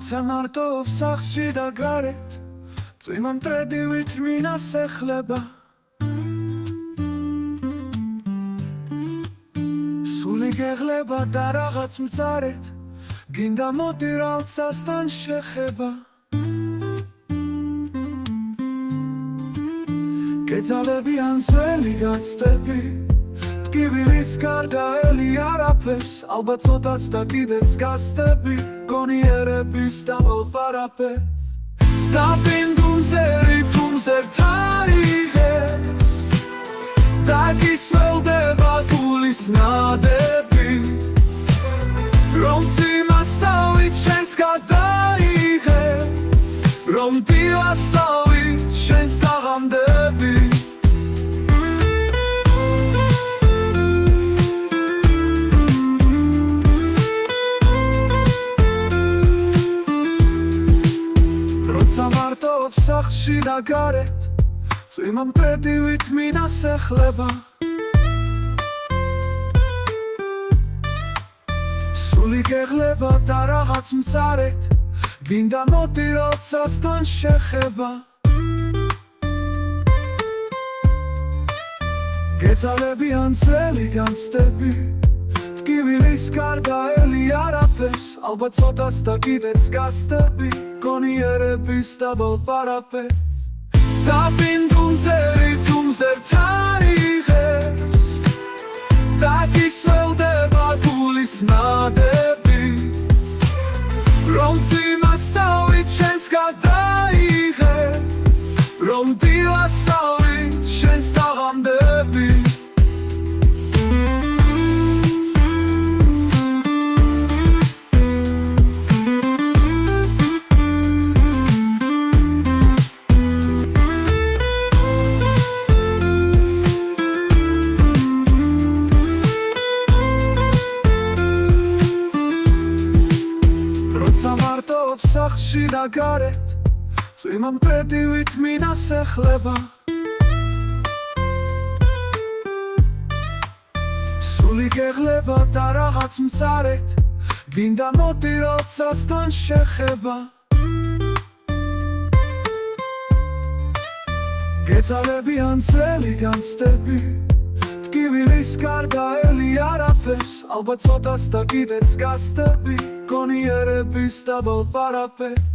როცა მარტოობს სახლში და გარეთ წვიმა მტრედივით მინას ეხლება სული გეღლება და რაღაც მწარეთ გინდა მოდი რაღაცასთან შეხება გეძალებიან ძველი გაცდები ტკივილის გარდა ელი არაფერს ალბათ ცოტაც და კიდეც გასდები გონიერების დაბალ პარაპეტს დაბინდუნზე რითმზე თარიღებს დაგისველდება გულის ნადები რომ წიმასავით შენს გადაიღე რომ დილასავით შენს დაღამდები მარტოობს სახლში და გარეთ წვიმა მტრედივით მინას ეხლება სული გეღლება და რაღაც მწარეთ გინდა მოდი რაღაცასთან შეხება გეძალებიან ძველი განცდები ტკივილის გარდა ელი არაფერს ალბათ ცოტაც და კიდეც გასდები გონიერების დაბალ პარაპეტს დაბინდუნზე რითმზე თარიღებს დაგისველდება გულის ნადები რომ წიმასავით შენს გადაიღე რომ დილასავით შენს დაღამდები მარტოობს სახლში და გარეთ წვიმა მტრედივით მინას ეხლება სული გეღლება და რაღაც მწარეთ გინდა მოდი რაღაცასთან შეხება გეძალებიან ძველი განცდები ტკივილის გარდა ელი არაფერს ალბათ ცოტაც და კიდეც გასდები გონიერების დაბალ პარაპეტს